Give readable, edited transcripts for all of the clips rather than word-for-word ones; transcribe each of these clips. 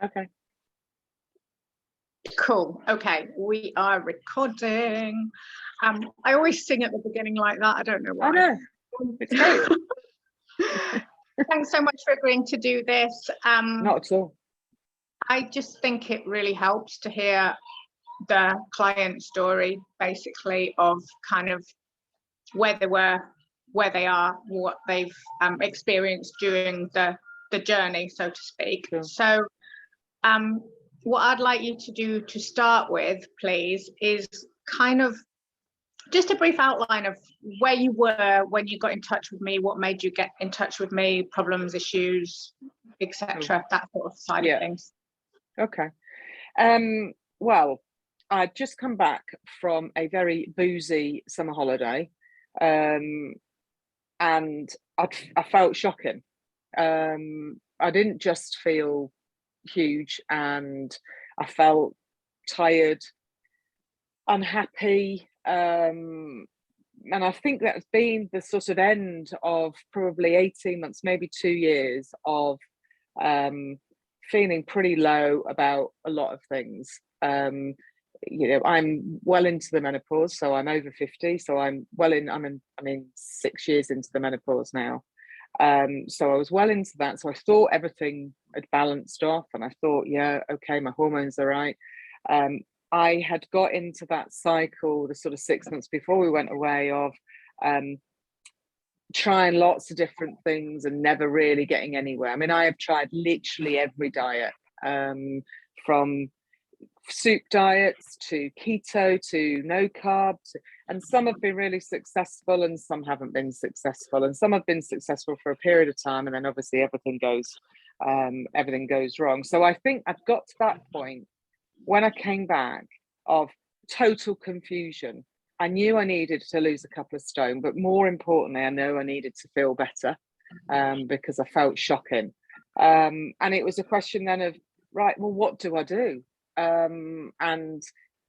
Okay. Cool. Okay, we are recording. I always sing at the beginning like that. I don't know why. I know. It's great. Thanks so much for agreeing to do this. Not at all. I just think it really helps to hear the client story, basically, of kind of where they were, where they are, what they've experienced during the journey, so to speak. Sure. So what I'd like you to do to start with, please, is kind of just a brief outline of where you were when you got in touch with me, what made you get in touch with me, problems, issues, etc., that sort of side of things. Okay. Well, I'd just come back from a very boozy summer holiday, and I felt shocking. I didn't just feel huge, and I felt tired, unhappy, and I think that's been the sort of end of probably 18 months, maybe 2 years of feeling pretty low about a lot of things. You know, I'm well into the menopause, so I'm over 50, so I'm 6 years into the menopause now. So I was well into that. So I thought everything had balanced off, and I thought, yeah, okay, my hormones are right. I had got into that cycle the sort of 6 months before we went away of trying lots of different things and never really getting anywhere. I mean, I have tried literally every diet, from soup diets to keto to no carbs, and some have been really successful and some haven't been successful, and some have been successful for a period of time, and then obviously everything goes wrong. So I think I've got to that point when I came back of total confusion. I knew I needed to lose a couple of stone, but more importantly, I know I needed to feel better, because I felt shocking. And it was a question then of, right, well, what do I do? And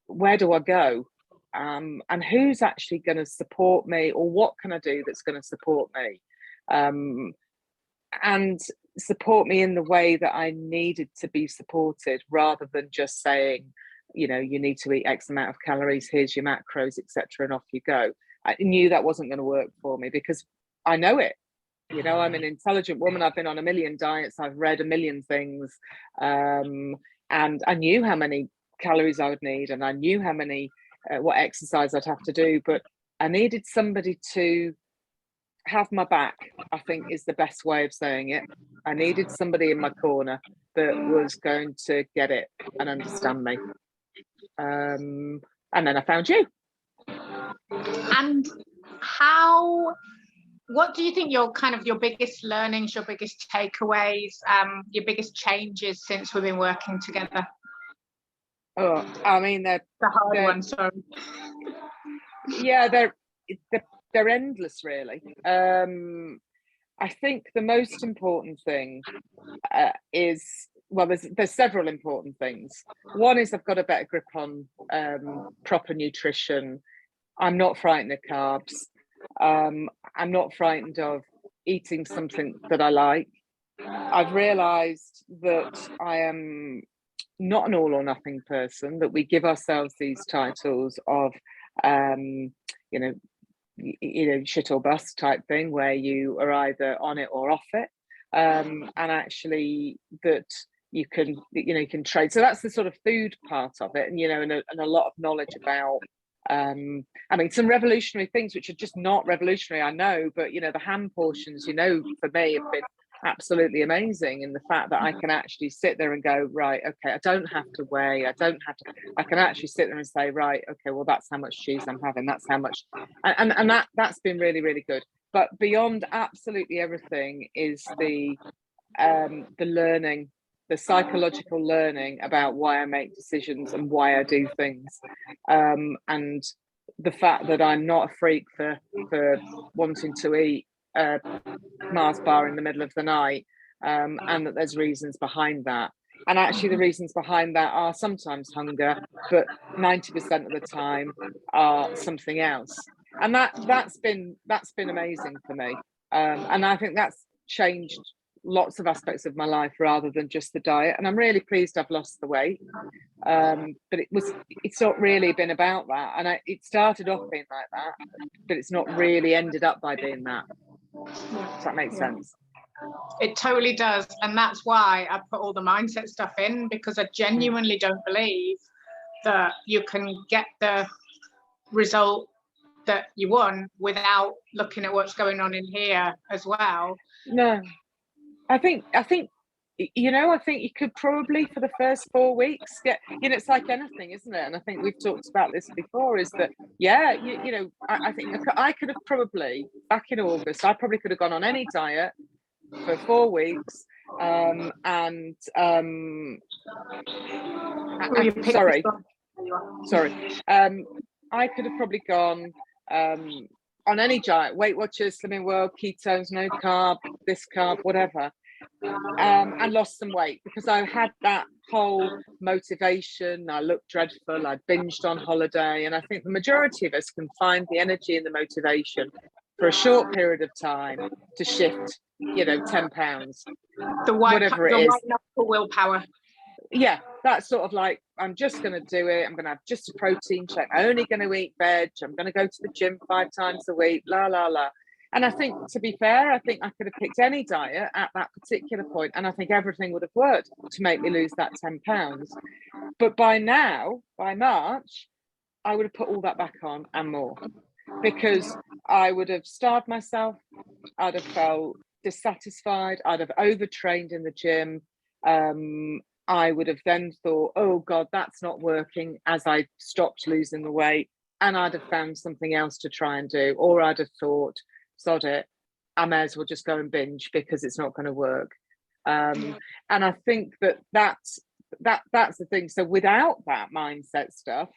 where do I go? And who's actually going to support me, or what can I do that's going to support me? And support me in the way that I needed to be supported, rather than just saying, you know, you need to eat X amount of calories, here's your macros, etc., and off you go. I knew that wasn't going to work for me, because I know it. You know, I'm an intelligent woman. I've been on a million diets. I've read a million things. And I knew how many calories I would need, and I knew how many, what exercise I'd have to do. But I needed somebody to have my back, I think is the best way of saying it. I needed somebody in my corner that was going to get it and understand me. And then I found you. And what do you think your biggest learnings, your biggest takeaways, your biggest changes since we've been working together? Oh, I mean, they're the hard one, sorry. Yeah, they're endless, really. I think the most important thing is, well, there's several important things. One is I've got a better grip on proper nutrition. I'm not frightened of carbs. I'm not frightened of eating something that I like. I've realized that I am not an all or nothing person, that we give ourselves these titles of, you know, shit or bust type thing, where you are either on it or off it. And actually that you can trade. So that's the sort of food part of it. And, and a lot of knowledge about, some revolutionary things, which are just not revolutionary, I know, but, the ham portions, for me have been absolutely amazing. And the fact that I can actually sit there and go, right, okay, I don't have to weigh, I can actually sit there and say, right, okay, well, that's how much cheese I'm having, that's how much, and that's been really, really good. But beyond absolutely everything is the learning, the psychological learning about why I make decisions and why I do things, and the fact that I'm not a freak for wanting to eat a Mars bar in the middle of the night, and that there's reasons behind that. And actually the reasons behind that are sometimes hunger, but 90% of the time are something else. And that's been amazing for me. And I think that's changed lots of aspects of my life rather than just the diet. And I'm really pleased I've lost the weight. But it's not really been about that. And it started off being like that, but it's not really ended up by being that. Does that make sense? It totally does. And that's why I put all the mindset stuff in, because I genuinely don't believe that you can get the result that you want without looking at what's going on in here as well. No, I think you know, I think you could probably, for the first 4 weeks, get, you know, it's like anything, isn't it? And I think we've talked about this before, is that, yeah, you know, I think I could have probably, back in August, I probably could have gone on any diet for 4 weeks. Sorry. I could have probably gone on any diet, Weight Watchers, Slimming World, ketones, no carb, this carb, whatever, and lost some weight, because I had that whole motivation. I looked dreadful, I binged on holiday, and I think the majority of us can find the energy and the motivation for a short period of time to shift, you know, 10 pounds, whatever it is. For willpower. Yeah, that's sort of like, I'm just going to do it. I'm going to have just a protein shake. I'm only going to eat veg. I'm going to go to the gym 5 times a week, la, la, la. And I think, to be fair, I think I could have picked any diet at that particular point, and I think everything would have worked to make me lose that 10 pounds. But by now, by March, I would have put all that back on and more, because I would have starved myself. I'd have felt dissatisfied. I'd have overtrained in the gym. I would have then thought, oh God, that's not working, as I stopped losing the weight, and I'd have found something else to try and do. Or I'd have thought, sod it, I may as well just go and binge, because it's not going to work. And I think that's the thing. So without that mindset stuff,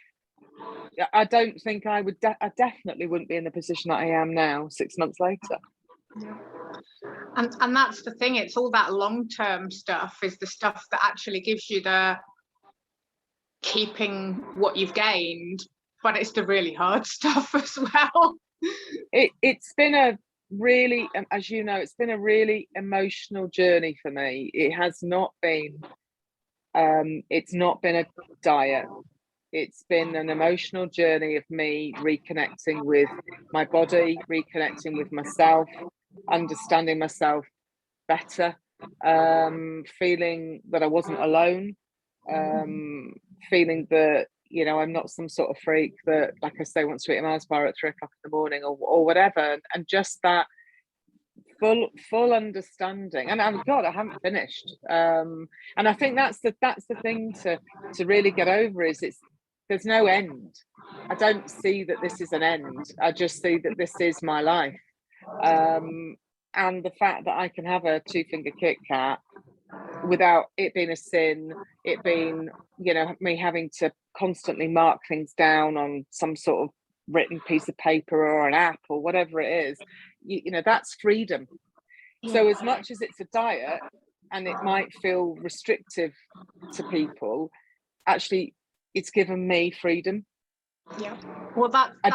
I don't think I would, I definitely wouldn't be in the position that I am now 6 months later. Yeah. And that's the thing, it's all that long-term stuff is the stuff that actually gives you the keeping what you've gained, but it's the really hard stuff as well. It's been a really, as you know, it's been a really emotional journey for me. It has not been, it's not been a diet. It's been an emotional journey of me reconnecting with my body, reconnecting with myself, understanding myself better, feeling that I wasn't alone, feeling that, you know, I'm not some sort of freak that, like I say, wants to eat a Mars bar at 3 o'clock in the morning or whatever, and just that full understanding. And God, I haven't finished. And I think that's the thing to really get over, is there's no end. I don't see that this is an end. I just see that this is my life. And the fact that I can have a 2-finger Kit Kat without it being a sin, it being, you know, me having to constantly mark things down on some sort of written piece of paper or an app or whatever it is, you know, that's freedom. So as much as it's a diet and it might feel restrictive to people, actually it's given me freedom. Yeah, well, I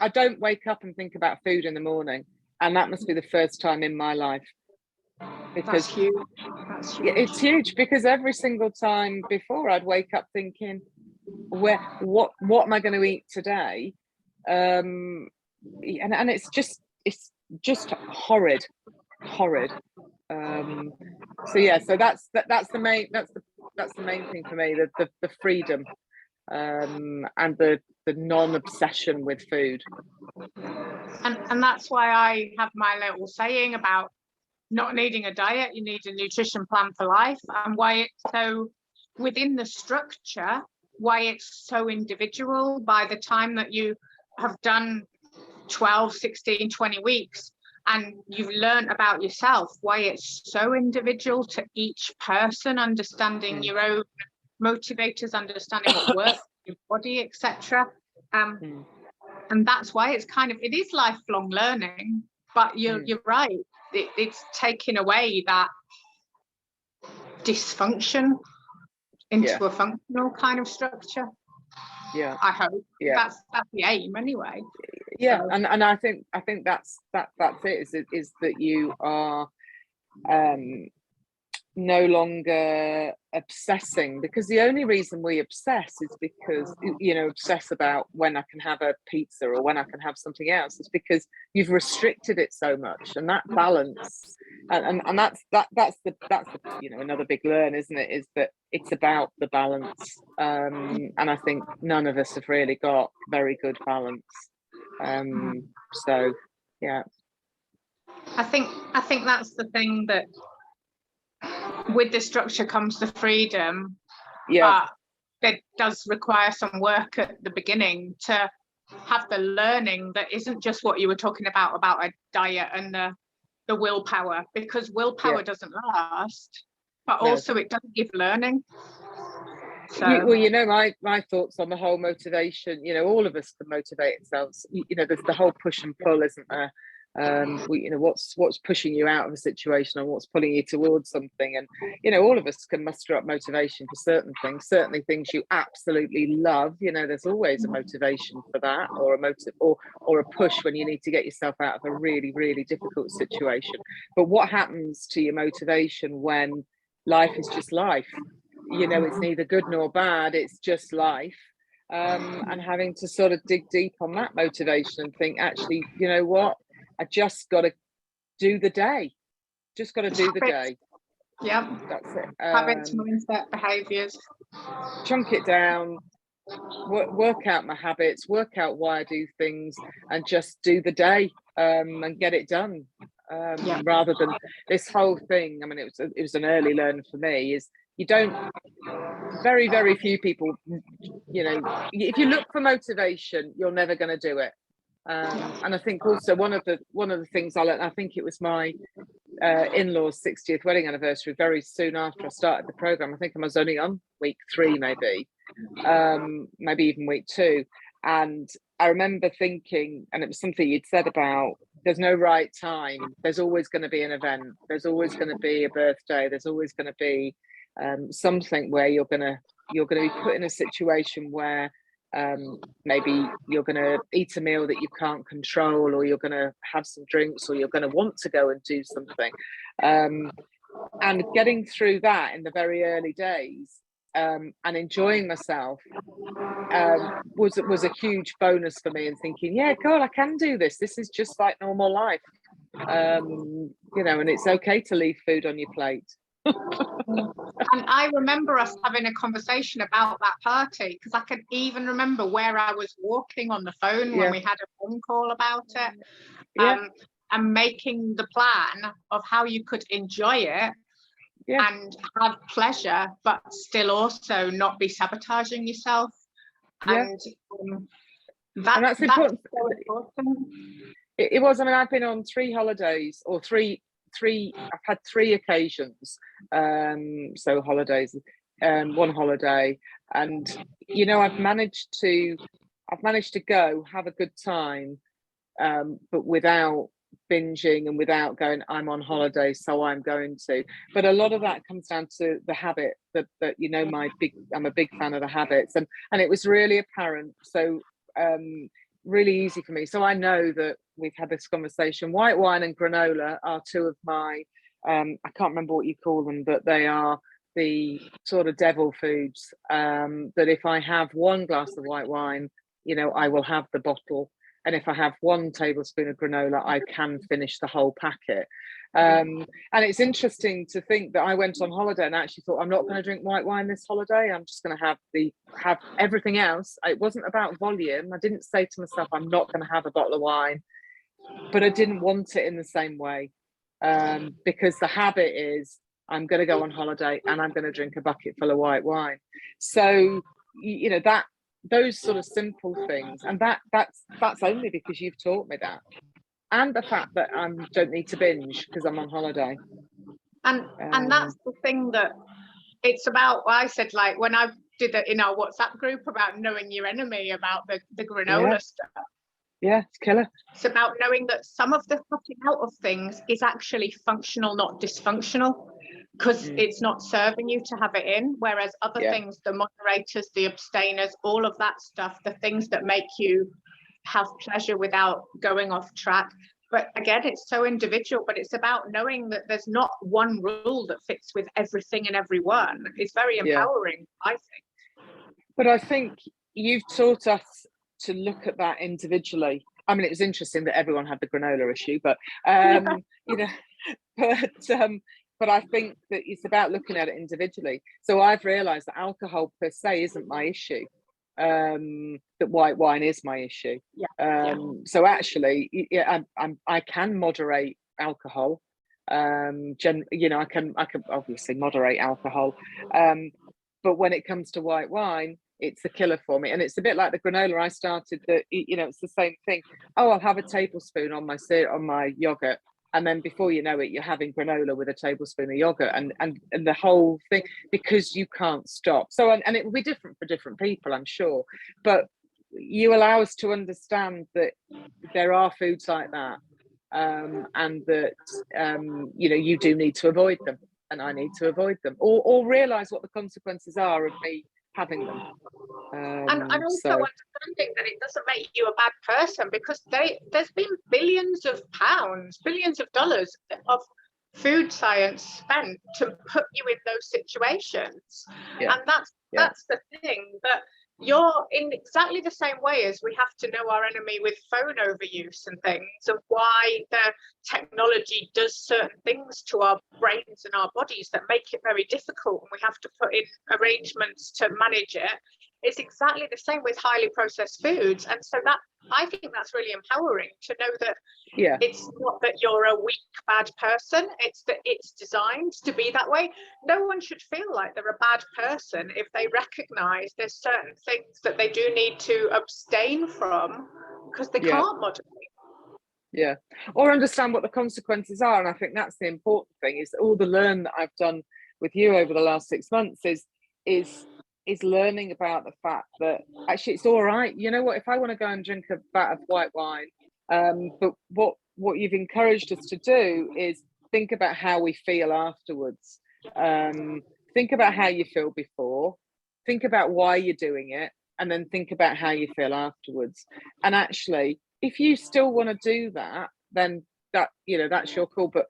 don't wake up and think about food in the morning, and that must be the first time in my life, because that's huge. Yeah, it's huge, because every single time before I'd wake up thinking, what am I going to eat today? And it's just horrid. So yeah, so that's the main thing for me, the freedom, and the non-obsession with food. And that's why I have my little saying about not needing a diet, you need a nutrition plan for life, and why it's so within the structure, why it's so individual. By the time that you have done 12, 16, 20 weeks and you've learned about yourself, why it's so individual to each person, understanding your own motivators, understanding what works in your body, etc. And that's why it's it is lifelong learning, but you're right, it's taking away that dysfunction into a functional kind of structure. I hope that's the aim anyway. Yeah, So, and I think that's it, is that you are no longer obsessing, because the only reason we obsess is because, obsess about when I can have a pizza or when I can have something else, is because you've restricted it so much. And that balance, and that's the another big learn, isn't it, is that it's about the balance. And I think none of us have really got very good balance. So yeah, I think that's the thing, that with the structure comes the freedom, yeah, but it does require some work at the beginning to have the learning that isn't just what you were talking about a diet and the willpower, because willpower yeah. doesn't last, but No. also it doesn't give learning. So Well, my thoughts on the whole motivation, all of us can motivate ourselves. There's the whole push and pull, isn't there? What's pushing you out of a situation and what's pulling you towards something. And all of us can muster up motivation for certain things, certainly things you absolutely love. There's always a motivation for that, or a motive, or a push when you need to get yourself out of a really, really difficult situation. But what happens to your motivation when life is just life? It's neither good nor bad, it's just life. And having to sort of dig deep on that motivation and think, actually, you know what, I just got to do the day, just got to do the day. Yeah, That's it. habits, mindset, behaviors. Chunk it down, work out my habits, work out why I do things, and just do the day, and get it done. Rather than this whole thing. I mean, it was an early learn for me, is you don't, very, very few people, if you look for motivation, you're never going to do it. And I think also one of the things I learned, I think it was my in-laws 60th wedding anniversary, very soon after I started the program. I think I was only on week 3, maybe even week 2. And I remember thinking, and it was something you'd said about, there's no right time. There's always going to be an event. There's always going to be a birthday. There's always going to be something where you're going to be put in a situation where maybe you're going to eat a meal that you can't control, or you're going to have some drinks, or you're going to want to go and do something. And getting through that in the very early days, and enjoying myself, was a huge bonus for me, and thinking, yeah, God, I can do this. This is just like normal life. And it's okay to leave food on your plate. And I remember us having a conversation about that party, because I can even remember where I was walking on the phone when we had a phone call about it, and making the plan of how you could enjoy it and have pleasure, but still also not be sabotaging yourself. And that's important. So important. It was. I mean, I've been on 3 holidays, or I've had 3 occasions, so holidays, 1 holiday, and I've managed to go have a good time, but without binging and without going, I'm on holiday, so I'm going to. But a lot of that comes down to the habit that I'm a big fan of the habits, and it was really apparent. So really easy for me. So I know that we've had this conversation. White wine and granola are 2 of my, I can't remember what you call them, but they are the sort of devil foods, that if I have 1 glass of white wine, I will have the bottle. And if I have 1 tablespoon of granola, I can finish the whole packet. And it's interesting to think that I went on holiday and actually thought, I'm not going to drink white wine this holiday. I'm just going to have everything else. It wasn't about volume. I didn't say to myself, I'm not going to have a bottle of wine, but I didn't want it in the same way, because the habit is, I'm going to go on holiday and I'm going to drink a bucket full of white wine. So, those sort of simple things, and that's only because you've taught me that, and the fact that I don't need to binge because I'm on holiday. And that's the thing, that it's about. I said, like, when I did it in our WhatsApp group about knowing your enemy, about the granola stuff. Yeah, it's killer. It's about knowing that some of the cutting out of things is actually functional, not dysfunctional, because it's not serving you to have it in. Whereas other things, the moderators, the abstainers, all of that stuff, the things that make you have pleasure without going off track. But again, it's so individual, but it's about knowing that there's not one rule that fits with everything and everyone. It's very empowering, I think. But I think you've taught us to look at that individually. I mean, it was interesting that everyone had the granola issue, but you know, but I think that it's about looking at it individually. So I've realised that alcohol per se isn't my issue. That white wine is my issue. So actually, I can moderate alcohol. You know, I can obviously moderate alcohol, but when it comes to white wine, it's a killer for me. And it's a bit like the granola. I started that, you know, it's the same thing. Oh, I'll have a tablespoon on my yogurt, and then before you know it, you're having granola with a tablespoon of yogurt, and the whole thing, because you can't stop. So and it will be different for different people, I'm sure, but you allow us to understand that there are foods like that, and that you know, you do need to avoid them, and I need to avoid them, or realize what the consequences are of me having them. And also understanding that it doesn't make you a bad person, because there's been billions of pounds, billions of dollars of food science spent to put you in those situations. And that's the thing, that you're in exactly the same way as we have to know our enemy with phone overuse and things, of why the technology does certain things to our brains and our bodies that make it very difficult, and we have to put in arrangements to manage it. It's exactly the same with highly processed foods. And so that, I think that's really empowering to know that it's not that you're a weak, bad person. It's that it's designed to be that way. No one should feel like they're a bad person if they recognize there's certain things that they do need to abstain from because they can't moderate. Or understand what the consequences are. And I think that's the important thing, is all the learn that I've done with you over the last 6 months is learning about the fact that actually it's all right. You know what, if I want to go and drink a vat of white wine, but what you've encouraged us to do is think about how we feel afterwards. Think about how you feel before, think about why you're doing it, and then think about how you feel afterwards. And actually, if you still want to do that, then that, you know, that's your call. But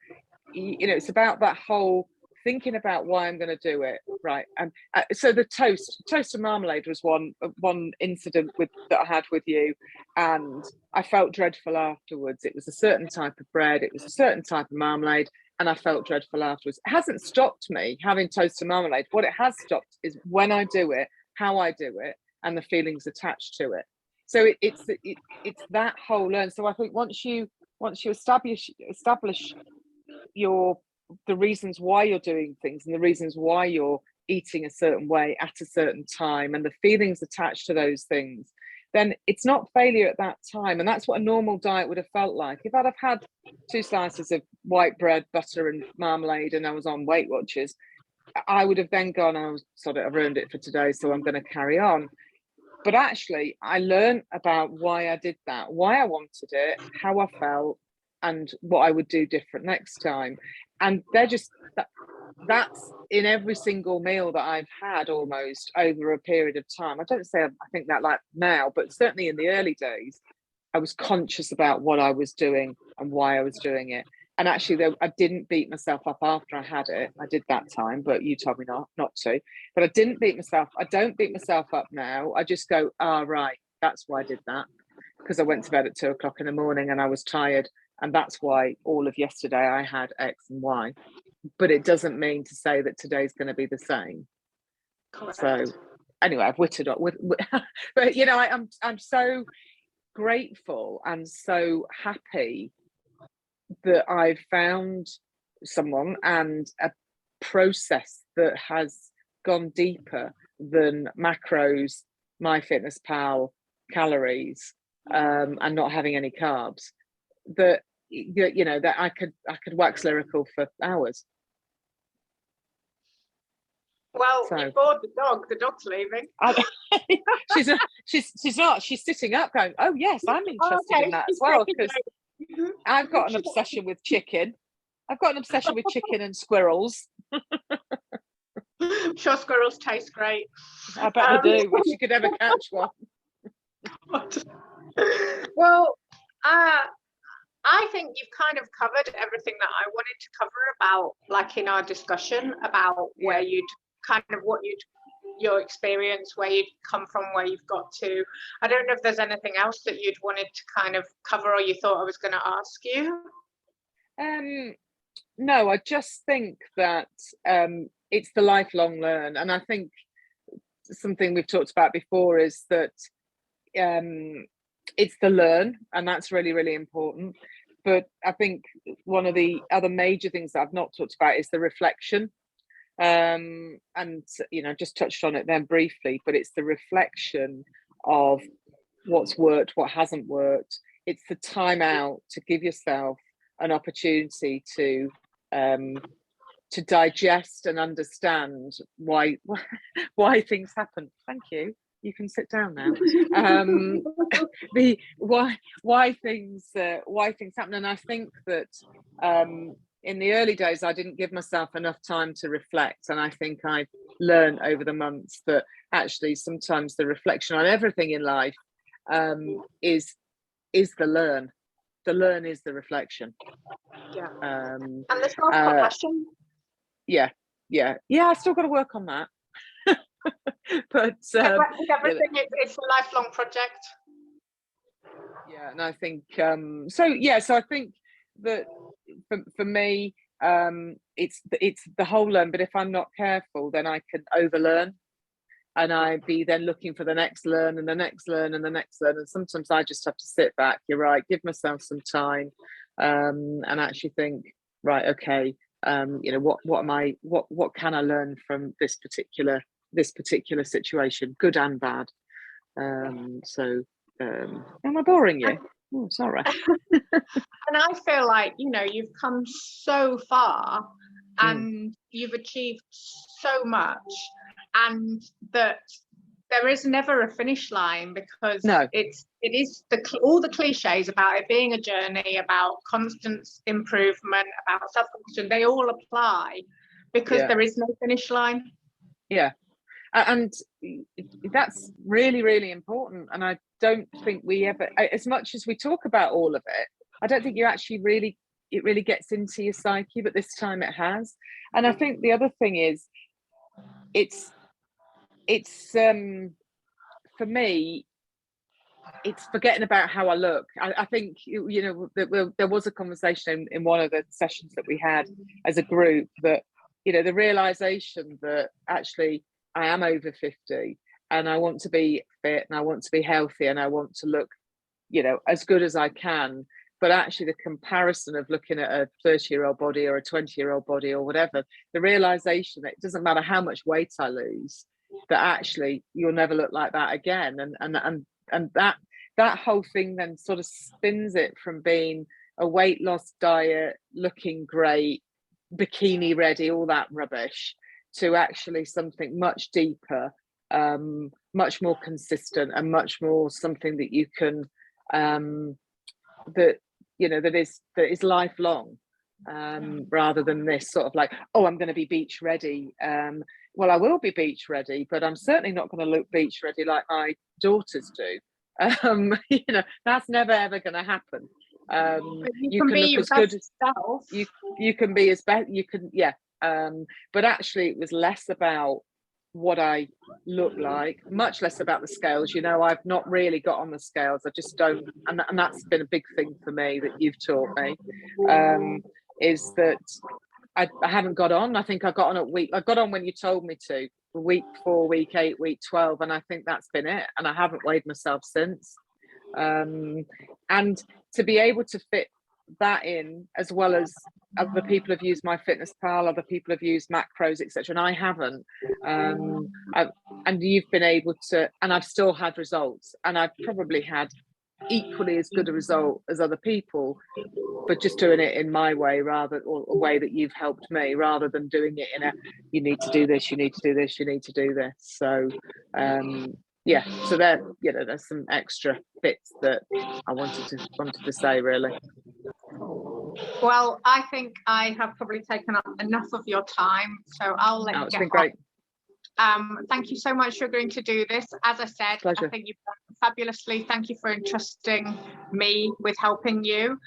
you know, it's about that whole thinking about why I'm going to do it, right? And so the toast and marmalade was one incident that I had with you, and I felt dreadful afterwards. It was a certain type of bread, it was a certain type of marmalade, and I felt dreadful afterwards. It hasn't stopped me having toast and marmalade. What it has stopped is when I do it, how I do it, and the feelings attached to it. So it's that whole learn. So I think once you establish the reasons why you're doing things, and the reasons why you're eating a certain way at a certain time, and the feelings attached to those things, then it's not failure at that time. And that's what a normal diet would have felt like. If I'd have had 2 slices of white bread, butter and marmalade, and I was on Weight Watchers, I would have then gone, oh, sod it, I've ruined it for today, so I'm going to carry on. But actually, I learned about why I did that, why I wanted it, how I felt, and what I would do different next time. And they're just that's in every single meal that I've had almost over a period of time. I don't say I think that like now, but certainly in the early days, I was conscious about what I was doing and why I was doing it. And actually, I didn't beat myself up after I had it. I did that time, but you told me not to. But I didn't beat myself. I don't beat myself up now. I just go, right, that's why I did that. Because I went to bed at 2 o'clock in the morning and I was tired. And that's why all of yesterday I had X and Y. But it doesn't mean to say that today's going to be the same. Correct. So anyway, I've witted up with but you know, I'm so grateful and so happy that I've found someone and a process that has gone deeper than macros, MyFitnessPal, calories, and not having any carbs. That you know, that I could wax lyrical for hours. Well, so, you bored the dog. The dog's leaving. She's not. She's sitting up, going, "Oh yes, I'm interested in that as well." Because I've got an obsession with chicken. I've got an obsession with chicken and squirrels. I'm sure squirrels taste great. I bet they do. If you could ever catch one. Well, I think you've kind of covered everything that I wanted to cover about, like, in our discussion about where you'd kind of your experience, where you'd come from, where you've got to. I don't know if there's anything else that you'd wanted to kind of cover, or you thought I was going to ask you. No, I just think that it's the lifelong learn, and I think something we've talked about before is that it's the learn, and that's really, really important. But I think one of the other major things that I've not talked about is the reflection. And just touched on it then briefly, but it's the reflection of what's worked, what hasn't worked. It's the time out to give yourself an opportunity to digest and understand why things happen. Thank you. You can sit down now. The why things happen, and I think that in the early days I didn't give myself enough time to reflect, and I think I've learned over the months that actually sometimes the reflection on everything in life is the learn. The learn is the reflection. And the self-compassion. Yeah. I still got to work on that. But everything, it's a lifelong project. Yeah, and I think so I think that for me it's the whole learn, but if I'm not careful then I can overlearn, and I'd be then looking for the next learn and the next learn and the next learn, and sometimes I just have to sit back, you're right, give myself some time and actually think, right, okay, what can I learn from this particular situation, good and bad. Am I boring you? Oh, sorry. And I feel like, you've come so far and you've achieved so much, and that there is never a finish line, because it is all the cliches about it being a journey, about constant improvement, about self-compassion, they all apply, because there is no finish line. And that's really, really important. And I don't think we ever, as much as we talk about all of it, I don't think it really gets into your psyche, but this time it has. And I think the other thing is, it's for me, it's forgetting about how I look. I think, there was a conversation in one of the sessions that we had as a group that, the realization that actually I am over 50 and I want to be fit and I want to be healthy and I want to look, as good as I can. But actually the comparison of looking at a 30-year-old body or a 20-year-old body or whatever, the realization that it doesn't matter how much weight I lose, that actually you'll never look like that again. And that whole thing then sort of spins it from being a weight loss diet, looking great, bikini ready, all that rubbish, to actually something much deeper, much more consistent, and much more something that you can that is lifelong, rather than this sort of like, oh, I'm going to be beach ready. Well, I will be beach ready, but I'm certainly not going to look beach ready like my daughters do. That's never ever going to happen. You can look as good as self. You can be as best you can, but actually it was less about what I look like, much less about the scales. I've not really got on the scales. I just don't, and that's been a big thing for me that you've taught me, is that I haven't got on. I think I got on when you told me to, week 4, week 8, week 12, and I think that's been it, and I haven't weighed myself since. And to be able to fit that in, as well as other people have used My Fitness Pal, other people have used macros, etc., and I haven't, and you've been able to, and I've still had results, and I've probably had equally as good a result as other people, but just doing it in my way, or a way that you've helped me, rather than doing it in a, you need to do this, you need to do this, you need to do this. So so there's some extra bits that I wanted to say, really. Well, I think I have probably taken up enough of your time, so I'll let you get on. Great. Thank you so much for agreeing to do this. As I said, I think you've done a fabulously. Thank you for entrusting me with helping you.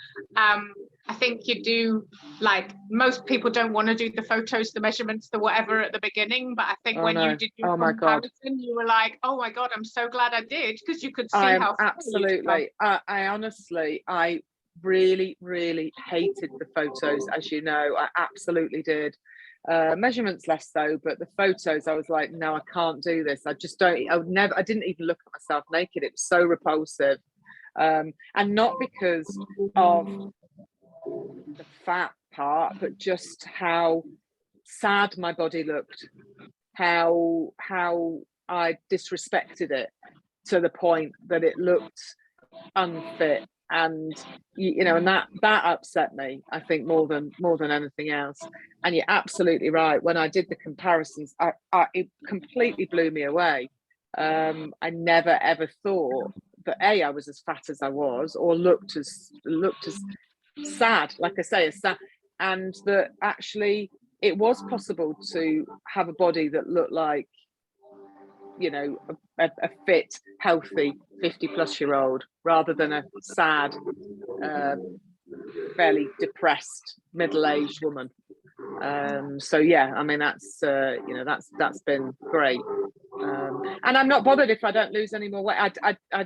I think you do, like, most people don't want to do the photos, the measurements, the whatever at the beginning, but I think when you did your comparison, you were like, oh my God, I'm so glad I did, because you could see how absolutely. I honestly, I really, really hated the photos, as you know. I absolutely did. Measurements less so, but the photos, I was like, no, I can't do this. I didn't even look at myself naked. It was so repulsive. And not because of the fat part, but just how sad my body looked, how I disrespected it to the point that it looked unfit. And and that upset me, I think, more than anything else. And you're absolutely right. When I did the comparisons, it completely blew me away. I never ever thought that I was as fat as I was, or looked as sad, like I say, as sad, and that actually it was possible to have a body that looked like, a fit, healthy 50-plus-year-old, rather than a sad, fairly depressed middle-aged woman. So yeah, I mean, that's been great. And I'm not bothered if I don't lose any more weight.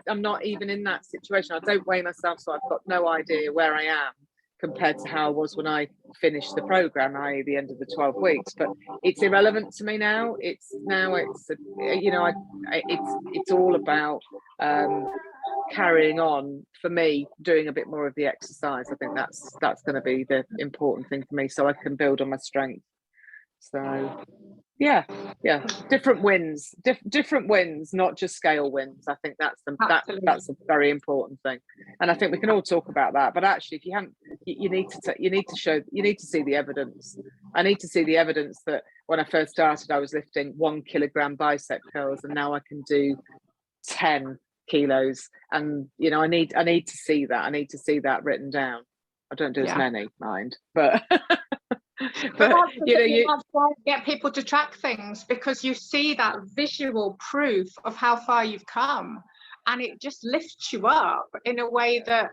I'm not even in that situation. I don't weigh myself, so I've got no idea where I am compared to how I was when I finished the program, i.e. the end of the 12 weeks. But it's irrelevant to me now. It's all about carrying on, for me, doing a bit more of the exercise. I think that's going to be the important thing for me, so I can build on my strength. So yeah, different wins, not just scale wins. I think that's a very important thing, and I think we can all talk about that. But actually, if you haven't, you need to see the evidence. I need to see the evidence that when I first started, I was lifting 1 kilogram bicep curls, and now I can do 10 kilos. And I need to see that. I need to see that written down. I don't do as many, mind, but. But that's why I get people to track things, because you see that visual proof of how far you've come, and it just lifts you up in a way that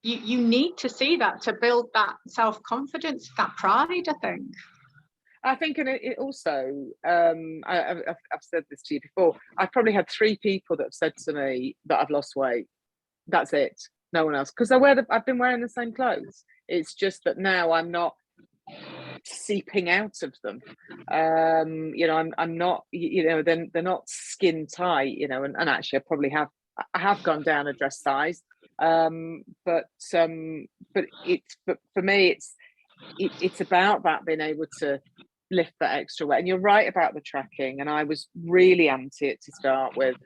you need to see that to build that self-confidence, that pride, I think. And it also, I've said this to you before, I've probably had 3 people that have said to me that I've lost weight. That's it, no one else, because I've been wearing the same clothes. It's just that now I'm not seeping out of them. I'm not, they're not skin tight, and actually I have gone down a dress size, but for me it's about that, being able to lift that extra weight. And you're right about the tracking, and I was really anti it to start with,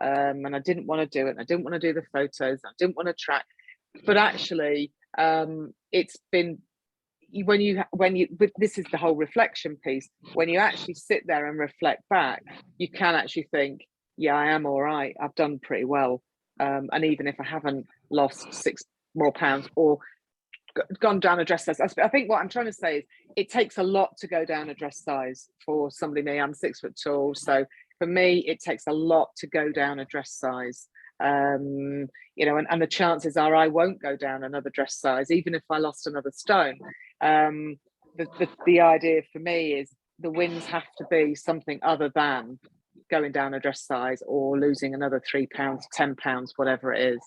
and I didn't want to do it, and I didn't want to do the photos, I didn't want to track, but actually it's been, this is the whole reflection piece. When you actually sit there and reflect back, you can actually think, yeah, I am all right, I've done pretty well, and even if I haven't lost 6 more pounds or gone down a dress size, I think what I'm trying to say is it takes a lot to go down a dress size for somebody. Me, I'm 6 foot tall, so for me it takes a lot to go down a dress size. And the chances are I won't go down another dress size, even if I lost another stone. The idea for me is the wins have to be something other than going down a dress size or losing another 3 pounds, 10 pounds, whatever it is.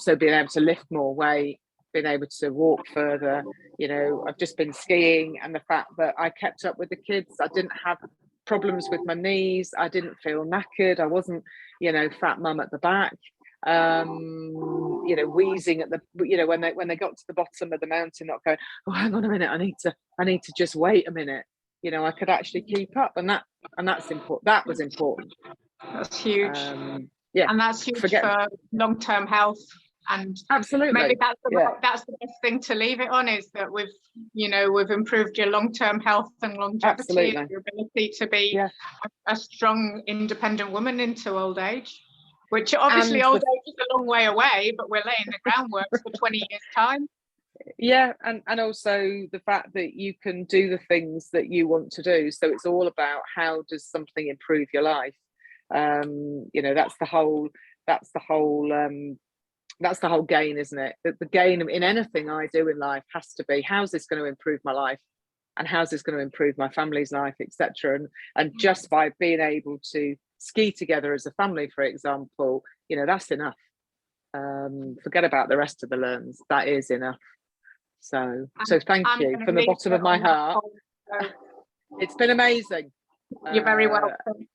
So being able to lift more weight, being able to walk further. I've just been skiing, and the fact that I kept up with the kids, I didn't have problems with my knees, I didn't feel knackered, I wasn't fat mum at the back, wheezing at the when they got to the bottom of the mountain, not going, oh, hang on a minute, I need to just wait a minute. I could actually keep up, and that's important. That was important. That's huge. And that's huge for long-term health. And absolutely, maybe that's the best thing to leave it on, is that we've improved your long-term health and longevity, and your ability to be a strong, independent woman into old age, which obviously old age is a long way away, but we're laying the groundwork for 20 years time. Yeah, and also the fact that you can do the things that you want to do. So it's all about, how does something improve your life? That's the whole that's the whole gain, isn't it? The gain in anything I do in life has to be, how's this going to improve my life, and how's this going to improve my family's life, etc. And just by being able to ski together as a family, for example, you know, that's enough. Forget about the rest of the learns. That is enough. So thank you from the bottom of my heart. It's been amazing. You're very welcome.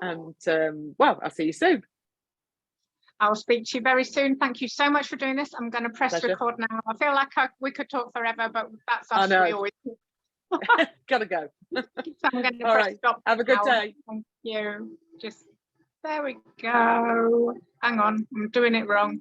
And well, I'll see you soon. I'll speak to you very soon. Thank you so much for doing this. I'm going to press record now. I feel like we could talk forever, but that's us. We always gotta go. So I'm going to All press right. stop. Have a good day. Thank you. Just there we go. Hang on, I'm doing it wrong.